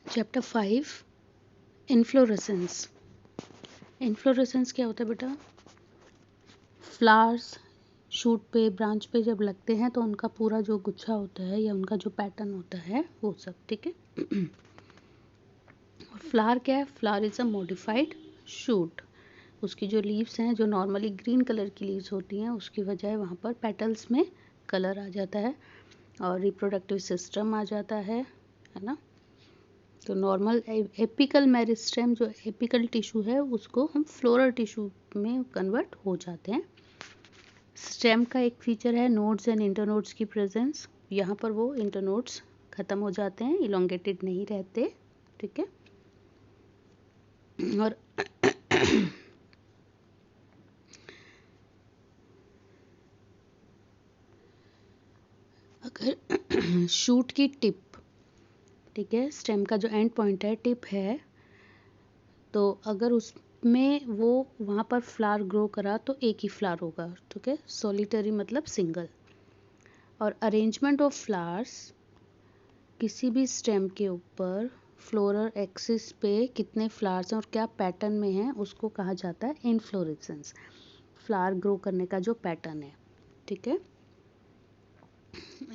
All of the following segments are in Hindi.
Chapter 5 inflorescence. इन्फ्लोरेसेंस क्या होता है बेटा? फ्लावर्स शूट पे, ब्रांच पे जब लगते हैं तो उनका पूरा जो गुच्छा होता है या उनका जो पैटर्न होता है वो सब, ठीक है। और फ्लावर क्या है? Flower is a modified shoot. उसकी जो लीव्स हैं, जो नॉर्मली ग्रीन कलर की लीव्स होती हैं, उसकी बजाय वहाँ पर पेटल्स में कलर आ जाता है और रिप्रोडक्टिव सिस्टम आ जाता है ना। तो नॉर्मल एपिकल मेरिस्टेम, जो एपिकल टिश्यू है, उसको हम फ्लोरल टिश्यू में कन्वर्ट हो जाते हैं। स्टेम का एक फीचर है नोड्स एंड इंटरनोड्स की प्रेजेंस। यहाँ पर वो इंटरनोड्स खत्म हो जाते हैं, इलोंगेटेड नहीं रहते, ठीक है। और अगर शूट की टिप, ठीक है, स्टेम का जो एंड पॉइंट है, टिप है, तो अगर उसमें वो वहाँ पर फ्लावर ग्रो करा तो एक ही फ्लावर होगा, ठीक है। सॉलिटरी मतलब सिंगल। और अरेंजमेंट ऑफ फ्लावर्स, किसी भी स्टेम के ऊपर फ्लोरल एक्सिस पे कितने फ्लावर्स हैं और क्या पैटर्न में हैं, उसको कहा जाता है इन्फ्लोरेसेंस। फ्लावर ग्रो करने का जो पैटर्न है, ठीक है।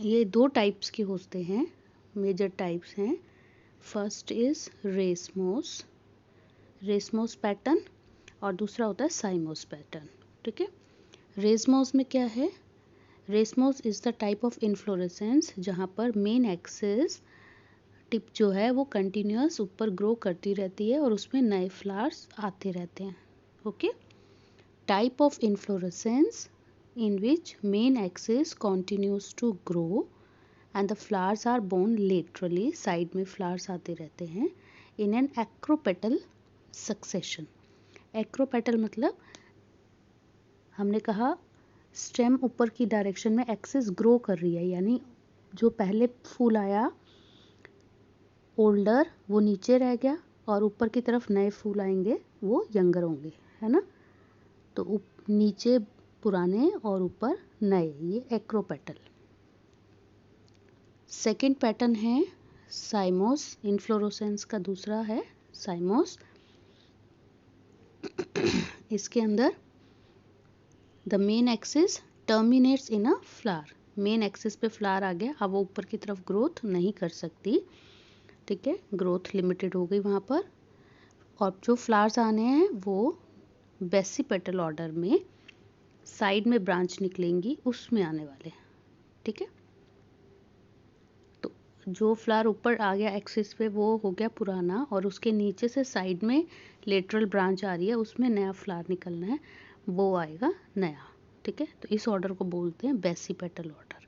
ये दो टाइप्स के होते हैं, मेजर टाइप्स हैं। First is racemose, racemose pattern, और दूसरा होता है साइमोस पैटर्न, ठीक है। रेसमोस में क्या है? Racemose is the type of inflorescence जहाँ पर मेन एक्सिस टिप जो है वो कंटिन्यूअस ऊपर ग्रो करती रहती है और उसमें नए फ्लावर्स आते रहते हैं, okay. Type of inflorescence in which main axis continues to grow and the flowers are borne laterally, side में फ्लावर्स आते रहते हैं, in an acropetal succession। Acropetal मतलब हमने कहा स्टेम ऊपर की डायरेक्शन में एक्सिस ग्रो कर रही है, यानी जो पहले फूल आया ओल्डर, वो नीचे रह गया और ऊपर की तरफ नए फूल आएंगे, वो यंगर होंगे, है ना। तो नीचे पुराने और ऊपर नए, ये एक्रोपेटल। सेकेंड पैटर्न है साइमोस। इन्फ्लोरेसेंस का दूसरा है साइमोस। इसके अंदर the main axis terminates in a flower. Main axis पे फ्लावर आ गया, अब वो ऊपर की तरफ ग्रोथ नहीं कर सकती, ठीक है, ग्रोथ लिमिटेड हो गई वहाँ पर। और जो फ्लावर्स आने हैं वो बेसिपेटल ऑर्डर में साइड में ब्रांच निकलेंगी, उसमें आने वाले हैं, ठीक है। तो जो फ्लावर ऊपर आ गया एक्सिस पे वो हो गया पुराना, और उसके नीचे से साइड में लेटरल ब्रांच आ रही है, उसमें नया फ्लावर निकलना है, वो आएगा नया, ठीक है। तो इस ऑर्डर को बोलते हैं बेसिपेटल ऑर्डर।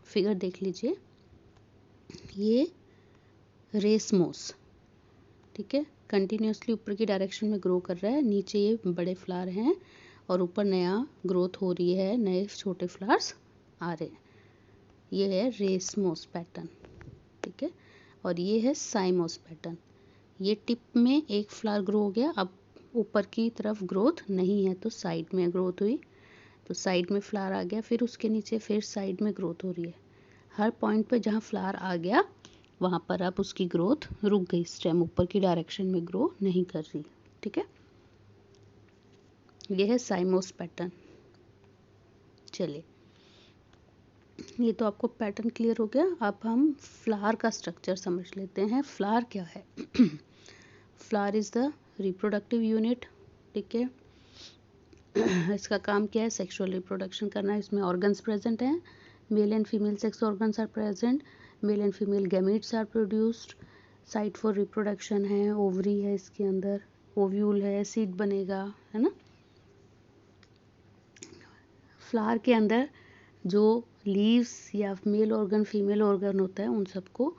फिगर देख लीजिए, ये रेसमोस, ठीक है, कंटिन्यूसली ऊपर की डायरेक्शन में ग्रो कर रहा है, नीचे ये बड़े फ्लावर हैं और ऊपर नया ग्रोथ हो रही है, नए छोटे फ्लावर्स आ रहे हैं, ये है रेसमोस पैटर्न, ठीक है। और ये है साइमोस पैटर्न। ये टिप में एक फ्लावर ग्रो हो गया, अब ऊपर की तरफ ग्रोथ नहीं है तो साइड में ग्रोथ हुई, तो साइड में फ्लावर आ गया, फिर उसके नीचे फिर साइड में ग्रोथ हो रही है। हर पॉइंट पे जहाँ फ्लावर आ गया वहाँ पर अब उसकी ग्रोथ रुक गई, स्टेम ऊपर की डायरेक्शन में ग्रो नहीं कर रही, ठीक है। ये है साइमोस पैटर्न। चलिए, ये तो आपको पैटर्न क्लियर हो गया। अब हम फ्लावर का स्ट्रक्चर समझ लेते हैं। फ्लावर क्या है? Flower is the reproductive unit, ठीक है। इसका काम क्या है? सेक्सुअल रिप्रोडक्शन करना। इसमें ऑर्गन्स प्रेजेंट हैं, male and female sex organs are present, male and female gametes are produced, site for reproduction है, ओवरी है इसके अंदर, ओव्यूल है, सीड बनेगा, है ना। फ्लावर के अंदर जो लीव्स या मेल ऑर्गन फीमेल ऑर्गन होता है, उन सबको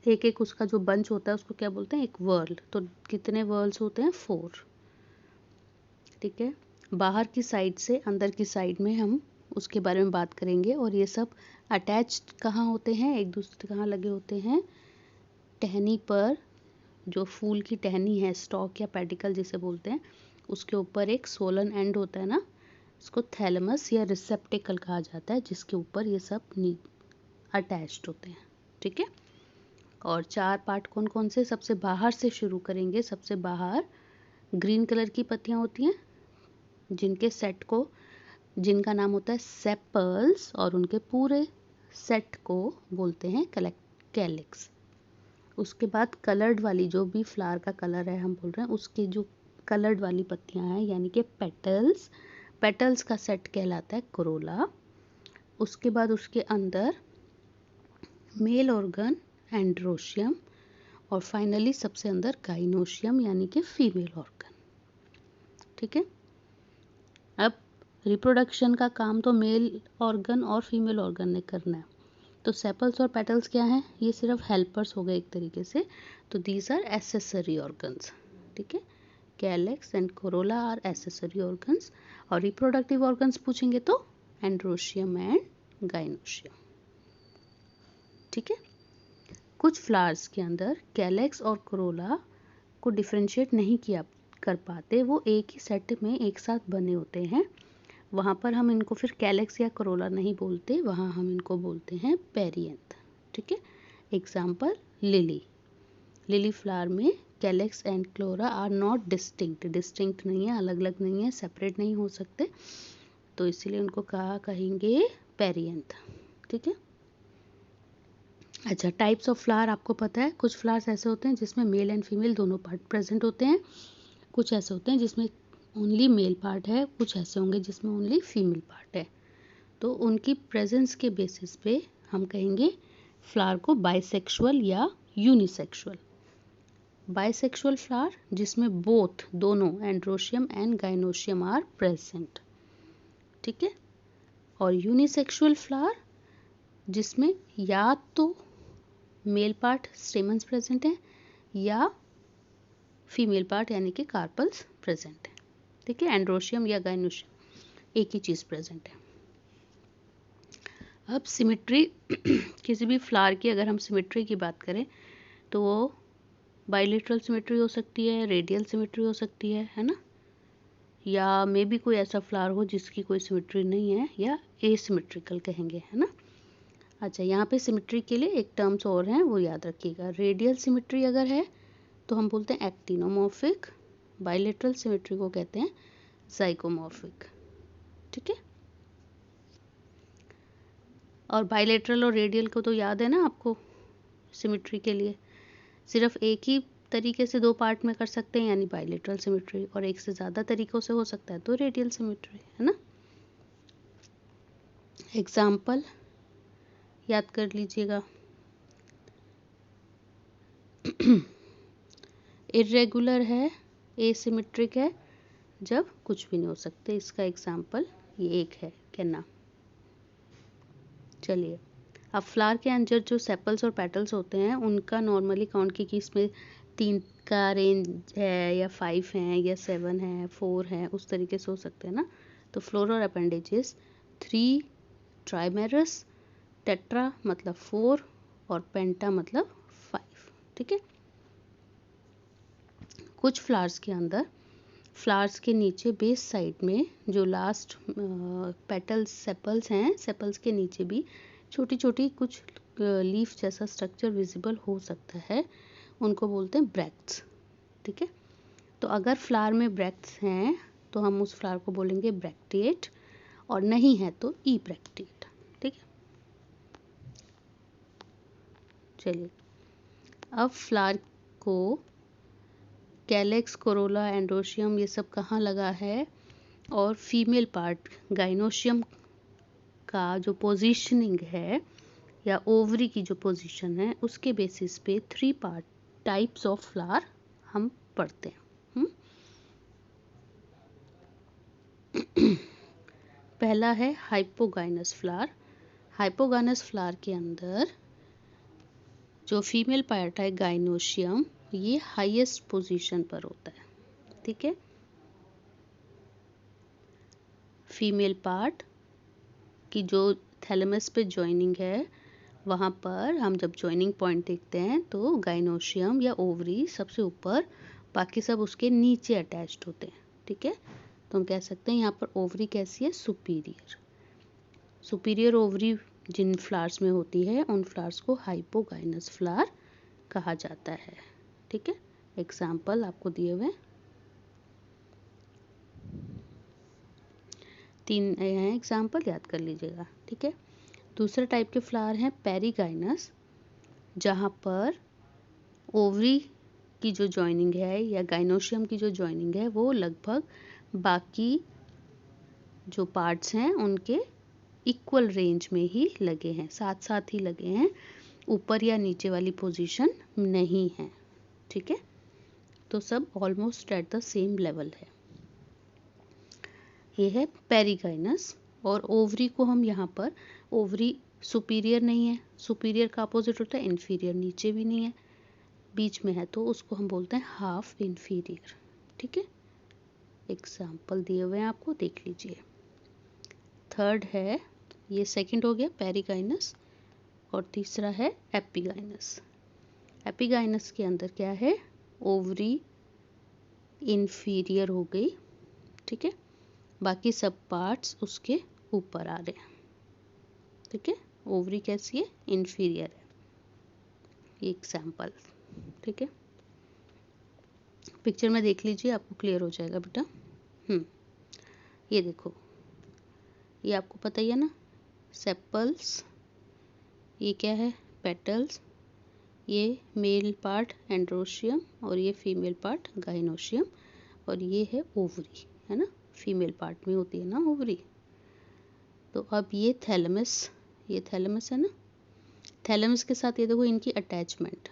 एक एक उसका जो बंच होता है उसको क्या बोलते हैं? एक वर्ल। तो कितने वर्ल्स होते हैं? 4, ठीक है। बाहर की साइड से अंदर की साइड में हम उसके बारे में बात करेंगे। और ये सब अटैच्ड कहाँ होते हैं? एक दूसरे कहाँ लगे होते हैं? टहनी पर, जो फूल की टहनी है, स्टॉक या पेडिकल जिसे बोलते हैं, उसके ऊपर एक सोलन एंड होता है ना, इसको थैलेमस या रिसेप्टिकल कहा जाता है, जिसके ऊपर ये सब अटैच्ड होते हैं, ठीक है। और 4 पार्ट कौन कौन से, सबसे बाहर से शुरू करेंगे। सबसे बाहर ग्रीन कलर की पत्तियां होती हैं जिनके सेट को, जिनका नाम होता है सेपल्स, और उनके पूरे सेट को बोलते हैं कैलिक्स। उसके बाद कलर्ड वाली, जो भी फ्लावर का कलर है हम बोल रहे हैं, उसके जो कलर्ड वाली पत्तियां हैं यानी कि पेटल्स, पेटल्स का सेट कहलाता है कोरोला। उसके बाद उसके अंदर मेल ऑर्गन एंड्रोशियम, और फाइनली सबसे अंदर गाइनोशियम यानी कि फीमेल ऑर्गन। ठीक है, अब रिप्रोडक्शन का काम तो मेल ऑर्गन और फीमेल ऑर्गन ने करना है, तो सेपल्स और पेटल्स क्या हैं, ये सिर्फ हेल्पर्स हो गए एक तरीके से। तो दीज आर एसेसरी ऑर्गन्स। ठीक है, calyx and corolla are accessory organs, और रिप्रोडक्टिव ऑर्गन्स पूछेंगे तो एंड्रोशियम एंड गाइनोशियम। ठीक है, कुछ फ्लावर्स के अंदर कैलिक्स और कोरोला को डिफरेंशिएट नहीं किया कर पाते, वो एक ही सेट में एक साथ बने होते हैं, वहाँ पर हम इनको फिर कैलिक्स या कोरोला नहीं बोलते, वहाँ हम इनको बोलते हैं पेरिएंथ। ठीक है, एग्जाम्पल लिली, लिली फ्लावर में calyx and corolla are not distinct, distinct नहीं है, अलग अलग नहीं है, सेपरेट नहीं हो सकते, तो इसीलिए उनको कहेंगे पेरिएंथ। ठीक है, अच्छा, टाइप्स ऑफ फ्लावर आपको पता है, कुछ फ्लावर्स ऐसे होते हैं जिसमें मेल एंड फीमेल दोनों पार्ट प्रेजेंट होते हैं, कुछ ऐसे होते हैं जिसमें ओनली मेल पार्ट है, कुछ ऐसे होंगे जिसमें ओनली फीमेल पार्ट है। तो उनकी प्रेजेंस के बेसिस पे हम कहेंगे फ्लावर को बाइसेक्सुअल या यूनिसेक्सुअल। बाइसेक्सुअल फ्लावर जिसमें बोथ, दोनों androecium and gynoecium are present. ठीक है, और यूनिसेक्सुअल फ्लावर जिसमें या तो मेल पार्ट स्टेमन्स प्रेजेंट है या फीमेल पार्ट यानी कि कार्पल्स प्रेजेंट है। ठीक है, एंड्रोशियम या गाइनोशियम एक ही चीज़ प्रेजेंट है। अब सिमेट्री किसी भी फ्लावर की अगर हम सिमेट्री की बात करें तो वो बाइलेटरल सिमेट्री हो सकती है, रेडियल सिमेट्री हो सकती है ना, या मे भी कोई ऐसा फ्लावर हो जिसकी कोई सिमेट्री नहीं है, या एसिमेट्रिकल कहेंगे, है ना। अच्छा, यहाँ पे सिमेट्री के लिए एक टर्म्स और हैं, वो याद रखिएगा। रेडियल सिमेट्री अगर है तो हम बोलते हैं एक्टिनोमॉर्फिक, बाइलेटरल सिमेट्री को कहते हैं जाइगोमॉर्फिक। ठीक है, और बाइलेटरल और रेडियल को तो याद है ना आपको, सिमेट्री के लिए सिर्फ एक ही तरीके से दो पार्ट में कर सकते हैं यानी बाइलेटरल सिमेट्री, और एक से ज़्यादा तरीक़ों से हो सकता है तो रेडियल सिमेट्री, है ना। एग्जाम्पल याद कर लीजिएगा, इरेगुलर है, एसिमेट्रिक है, जब कुछ भी नहीं हो सकते। इसका एग्जाम्पल ये एक है कहना। चलिए, अब फ्लावर के अंदर जो सेपल्स और पेटल्स होते हैं उनका नॉर्मली काउंट की कि इसमें 3 का रेंज है या 5 हैं या 7 है, 4 है, उस तरीके से हो सकते हैं ना। तो फ्लोरल अपेंडेजेस 3 ट्राइमेरस, टेट्रा मतलब 4 और पेंटा मतलब 5। ठीक है, कुछ फ्लावर्स के अंदर फ्लावर्स के नीचे बेस साइड में जो लास्ट पेटल्स सेपल्स हैं, सेपल्स के नीचे भी छोटी छोटी कुछ लीफ जैसा स्ट्रक्चर विजिबल हो सकता है, उनको बोलते हैं ब्रैक्ट्स। ठीक है, तो अगर फ्लावर में ब्रैक्ट्स हैं तो हम उस फ्लावर को बोलेंगे ब्रैक्टिएट, और नहीं है तो ई ब्रैक्टिएट। ठीक है, चलिए, अब फ्लावर को कैलिक्स, कोरोला, एंड्रोशियम ये सब कहाँ लगा है, और फीमेल पार्ट गाइनोशियम का जो पोजीशनिंग है या ओवरी की जो पोजीशन है उसके बेसिस पे 3 पार्ट टाइप्स ऑफ फ्लावर हम पढ़ते हैं। पहला है हाइपोगाइनस फ्लावर। हाइपोगाइनस फ्लावर के अंदर जो फीमेल पार्ट है गाइनोशियम, ये हाईएस्ट पोजीशन पर होता है। ठीक है, फीमेल पार्ट की जो थैलेमस पे जॉइनिंग है वहाँ पर हम जब जॉइनिंग पॉइंट देखते हैं तो गाइनोशियम या ओवरी सबसे ऊपर, बाकी सब उसके नीचे अटैच्ड होते हैं। ठीक है, तो हम कह सकते हैं यहाँ पर ओवरी कैसी है, सुपीरियर। सुपीरियर ओवरी जिन फ्लावर्स में होती है उन फ्लावर्स को हाइपोगाइनस फ्लावर कहा जाता है। ठीक है, एग्जाम्पल आपको दिए हुए 3 हैं एग्जाम्पल, याद कर लीजिएगा। ठीक है, दूसरे टाइप के फ्लावर हैं पेरिगाइनस, जहाँ पर ओवरी की जो जॉइनिंग है या गाइनोशियम की जो जॉइनिंग है वो लगभग बाकी जो पार्ट्स हैं उनके इक्वल रेंज में ही लगे हैं, साथ साथ ही लगे हैं, ऊपर या नीचे वाली पोजीशन नहीं है। ठीक है, तो सब almost at the same level है। ये है पेरिगाइनस। और ओवरी को हम यहाँ पर, ओवरी सुपीरियर नहीं है, सुपीरियर का अपोजिट होता है इन्फीरियर, नीचे भी नहीं है, बीच में है, तो उसको हम बोलते हैं हाफ इन्फीरियर। ठीक है, एग्जाम्पल दिए हुए हैं आपको, देख लीजिए। थर्ड है, ये सेकंड हो गया पेरिगाइनस, और तीसरा है एपिगाइनस। एपिगाइनस के अंदर क्या है, ओवरी इन्फीरियर हो गई। ठीक है, बाकी सब पार्ट्स उसके ऊपर आ रहे हैं। ठीक है, ओवरी कैसी है, इन्फीरियर है। ये एग्जाम्पल। ठीक है, पिक्चर में देख लीजिए, आपको क्लियर हो जाएगा बेटा। ये देखो, ये आपको पता ही है ना, सेपल्स, ये क्या है, पेटल्स, ये मेल पार्ट एंड्रोशियम और ये फीमेल पार्ट गाइनोशियम, और ये है ओवरी, है ना, फीमेल पार्ट में होती है ना ओवरी। तो अब ये थैलेमस, ये थैलेमस है ना, थैलेमस के साथ ये देखो इनकी अटैचमेंट,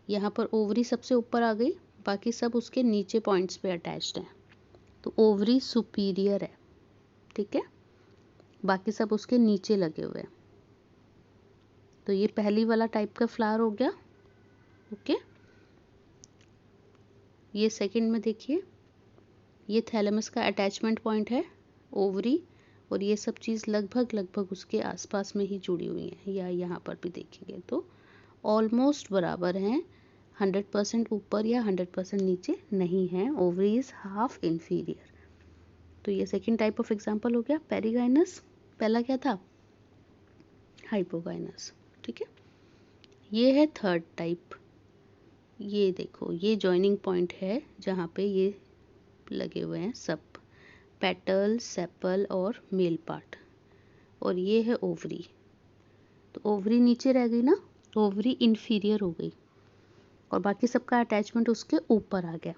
यहाँ पर ओवरी सबसे ऊपर आ गई, बाकी सब उसके नीचे पॉइंट्स पे अटैच्ड हैं, तो ओवरी सुपीरियर है। ठीक है, बाकी सब उसके नीचे लगे हुए हैं। तो ये पहली वाला टाइप का फ्लावर हो गया। ओके, ये सेकंड में देखिए, ये थैलेमस का अटैचमेंट पॉइंट है ओवरी, और ये सब चीज़ लगभग लगभग उसके आसपास में ही जुड़ी हुई हैं, या यहाँ पर भी देखेंगे तो ऑलमोस्ट बराबर हैं, 100% ऊपर या 100% नीचे नहीं है। Ovary is half inferior. तो ये सेकंड टाइप ऑफ एग्जांपल हो गया पेरिगाइनस। पहला क्या था, हाइपोगाइनस। ठीक है, ये है थर्ड टाइप। ये देखो, ये जॉइनिंग पॉइंट है जहाँ पे ये लगे हुए हैं सब पेटल, सेपल और मेल पार्ट, और ये है ओवरी। तो ओवरी नीचे रह गई ना, ओवरी इन्फीरियर हो गई, और बाकी सबका अटैचमेंट उसके ऊपर आ गया।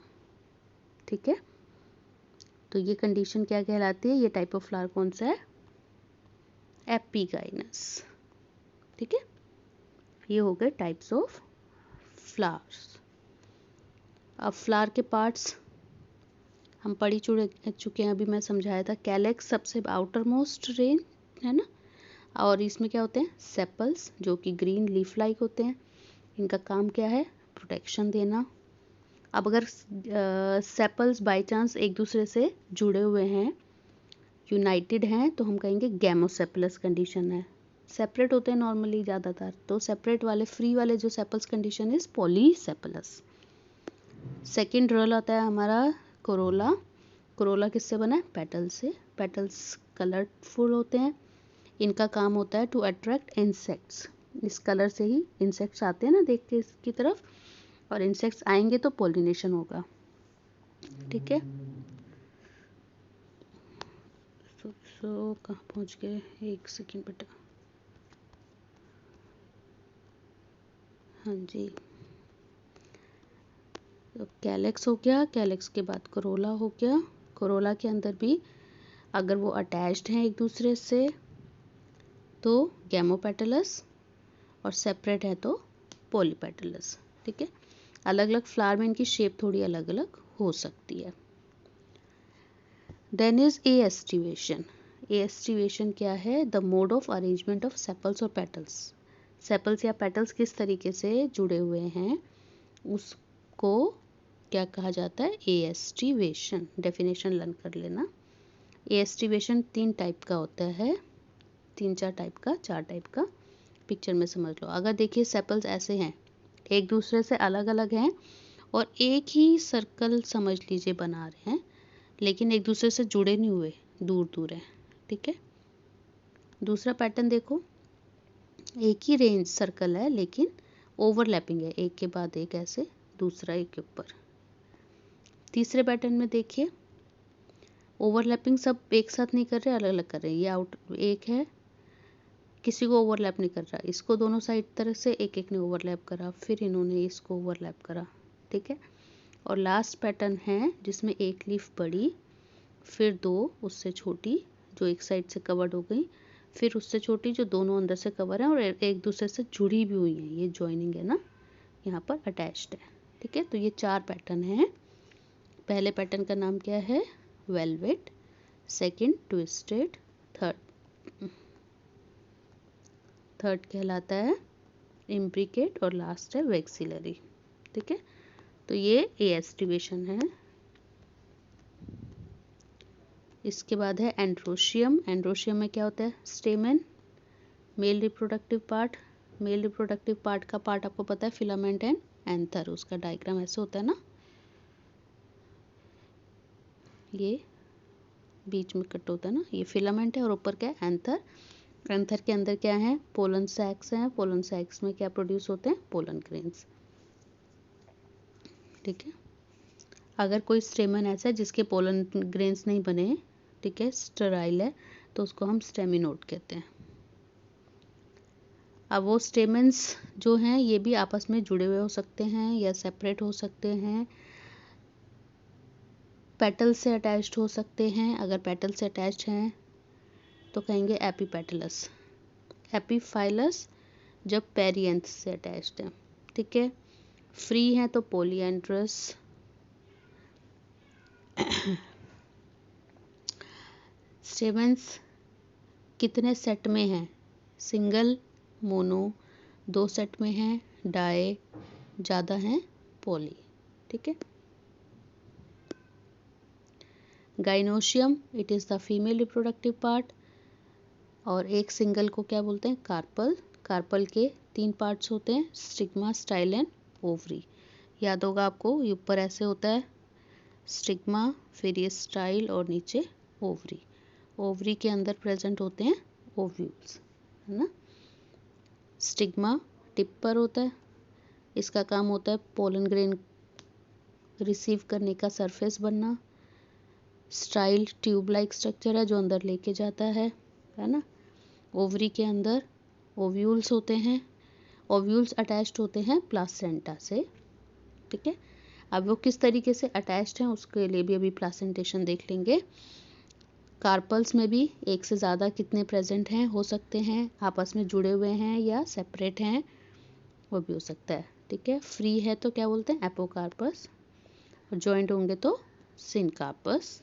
ठीक है, तो ये कंडीशन क्या कहलाती है, ये टाइप ऑफ फ्लावर कौन सा है, एपिगाइनस। ठीक है, ये हो गए टाइप्स ऑफ फ्लावर्स। अब फ्लावर के पार्ट्स हम पढ़ चुके हैं, अभी मैं समझाया था। कैलेक्स सबसे आउटर मोस्ट रेंज है ना, और इसमें क्या होते हैं, सेपल्स, जो कि ग्रीन लीफ लाइक होते हैं। इनका काम क्या है, प्रोटेक्शन देना। अब अगर सेपल्स बाय चांस एक दूसरे से जुड़े हुए हैं, यूनाइटेड हैं, तो हम कहेंगे गैमोसेपलस कंडीशन है। सेपरेट होते हैं नॉर्मली ज़्यादातर, तो सेपरेट वाले, फ्री वाले जो sepals condition is polysepalous. Second role आता है हमारा कोरोला। कोरोला किससे बना है, पेटल से। पेटल्स कलरफुल होते हैं, इनका काम होता है टू अट्रैक्ट इंसेक्ट्स। इस कलर से ही इंसेक्ट्स आते हैं ना देख के इसकी तरफ, और इंसेक्ट्स आएंगे तो पॉलिनेशन होगा। ठीक है, सो कहाँ पहुँच गए, एक सेकेंड बेटा। हाँ जी, तो कैलेक्स हो गया, कैलेक्स के बाद कोरोला हो गया। कोरोला के अंदर भी अगर वो अटैच्ड हैं एक दूसरे से तो गैमोपेटलस, और सेपरेट है तो पॉलीपेटलस। ठीक है, अलग अलग फ्लावर में इनकी शेप थोड़ी अलग अलग हो सकती है। Then is aestivation. एस्टिवेशन क्या है, the mode of arrangement of sepals और पेटल्स। सेपल्स या पेटल्स किस तरीके से जुड़े हुए हैं उसको क्या कहा जाता है, एस्टिवेशन। डेफिनेशन लर्न कर लेना। एस्टिवेशन 3 टाइप का होता है, 3-4 टाइप का, 4 टाइप का, पिक्चर में समझ लो। अगर देखिए सेपल्स ऐसे हैं, एक दूसरे से अलग अलग हैं, और एक ही सर्कल समझ लीजिए बना रहे हैं, लेकिन एक दूसरे से जुड़े नहीं हुए, दूर दूर हैं। ठीक है, दूसरा पैटर्न देखो, एक ही रेंज सर्कल है लेकिन ओवरलैपिंग है, एक के बाद एक ऐसे दूसरा एक के ऊपर। तीसरे पैटर्न में देखिए ओवरलैपिंग सब एक साथ नहीं कर रहे, अलग अलग कर रहे हैं। ये आउट एक है, किसी को ओवरलैप नहीं कर रहा, इसको दोनों साइड तरह से एक एक ने ओवरलैप करा, फिर इन्होंने इसको ओवरलैप करा, ठीक है। और लास्ट पैटर्न है जिसमें एक लीफ बड़ी, फिर दो उससे छोटी जो एक साइड से कवर्ड हो गई, फिर उससे छोटी जो दोनों अंदर से कवर है और एक दूसरे से जुड़ी भी हुई है। ये जॉइनिंग है ना, यहाँ पर अटैच्ड है, ठीक है। तो ये 4 पैटर्न हैं। पहले पैटर्न का नाम क्या है? वेलवेट, सेकंड ट्विस्टेड, थर्ड कहलाता है इम्ब्रिकेट और लास्ट है वेक्सिलरी, ठीक है। तो ये एस्टिवेशन है। इसके बाद है एंड्रोशियम। एंड्रोशियम में क्या होता है? Stamen, male reproductive part. Male reproductive part का पार्ट आपको पता है फिलामेंट एंड एंथर, उसका डायग्राम ऐसे होता है ना, ये बीच में कट होता है ना, ये फिलामेंट है और ऊपर क्या है? एंथर। एंथर के अंदर क्या है? पोलन सैक्स हैं। पोलन सैक्स में क्या प्रोड्यूस होते हैं? पोलन ग्रेन्स, ठीक है। अगर कोई स्टेमन ऐसा है जिसके पोलन ग्रेन्स नहीं बने, ठीक है, स्टेराइल है, तो उसको हम स्टेमिनोड कहते हैं। अब वो स्टेमेंस जो हैं ये भी आपस में जुड़े हुए हो सकते हैं या सेपरेट हो सकते हैं, पेटल से अटैच्ड हो सकते हैं। अगर पेटल से अटैच्ड हैं तो कहेंगे एपीपेटलस। एपीफाइलस जब पेरिएंथ से अटैच्ड है, ठीक है। फ्री है तो पोलिएंड्रस। स्टेमेंस कितने सेट में हैं? सिंगल, मोनो, 2 सेट में हैं, डाई, ज़्यादा हैं, पॉली, ठीक है। Gynoecium, it is the female reproductive part. और एक सिंगल को क्या बोलते हैं? कार्पल। कार्पल के 3 पार्ट्स होते हैं, स्टिग्मा, स्टाइल एंड ओवरी। याद होगा आपको, ये ऊपर ऐसे होता है स्टिग्मा, फिर ये स्टाइल और नीचे ओवरी। ओवरी के अंदर प्रेजेंट होते हैं ओव्यूल्स, है ना। स्टिग्मा टिप पर होता है, इसका काम होता है पोलन ग्रेन रिसीव करने का, सरफेस बनना। स्टाइल ट्यूब लाइक स्ट्रक्चर है जो अंदर लेके जाता है ना। ओवरी के अंदर ओव्यूल्स होते हैं। ओव्यूल्स अटैच्ड होते हैं प्लासेंटा से, ठीक है। अब वो किस तरीके से अटैच्ड हैं उसके लिए भी अभी प्लासेंटेशन देख लेंगे। कार्पल्स में भी एक से ज़्यादा कितने प्रेजेंट हैं, हो सकते हैं, आपस में जुड़े हुए हैं या सेपरेट हैं, वो भी हो सकता है, ठीक है। फ्री है तो क्या बोलते हैं? एपोकार्पस, और जॉइंट होंगे तो सिनकार्पस।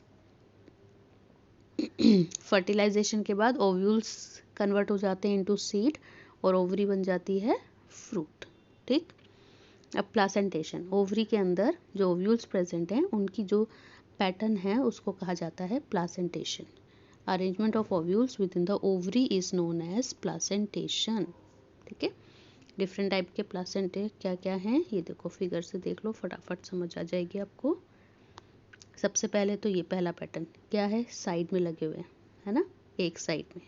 फर्टिलाइजेशन के बाद ओव्यूल्स कन्वर्ट हो जाते हैं इनटू सीड और ओवरी बन जाती है फ्रूट, ठीक। अब प्लासेंटेशन, ओवरी के अंदर जो ओव्यूल्स प्रेजेंट हैं उनकी जो पैटर्न है उसको कहा जाता है placentation. Arrangement of ovules within the ovary is known as placentation, ठीक है। डिफरेंट टाइप के प्लासेंटे क्या क्या हैं ये देखो, फिगर से देख लो, फटाफट समझ आ जाएगी आपको। सबसे पहले तो ये पहला पैटर्न क्या है? साइड में लगे हुए है ना, एक साइड में।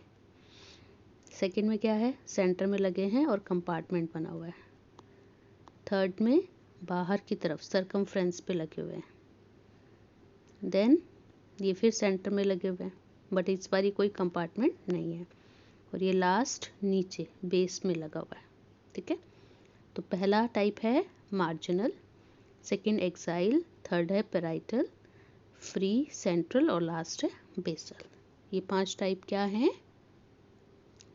सेकंड में क्या है? सेंटर में लगे हैं और कंपार्टमेंट बना हुआ है। थर्ड में बाहर की तरफ सर्कमफ्रेंस पे लगे हुए हैं। देन ये फिर सेंटर में लगे हुए हैं बट इस बार ये कोई कंपार्टमेंट नहीं है। और ये लास्ट नीचे बेस में लगा हुआ है, ठीक है। तो पहला टाइप है मार्जिनल, सेकंड एक्साइल, थर्ड है पेराइटल, फ्री, सेंट्रल और लास्ट है बेसल। ये 5 टाइप क्या हैं?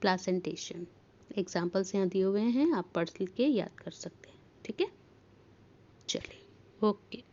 प्लासेंटेशन। एग्जाम्पल्स यहाँ दिए हुए हैं, आप पढ़ के याद कर सकते हैं, ठीक है। चलिए, ओके।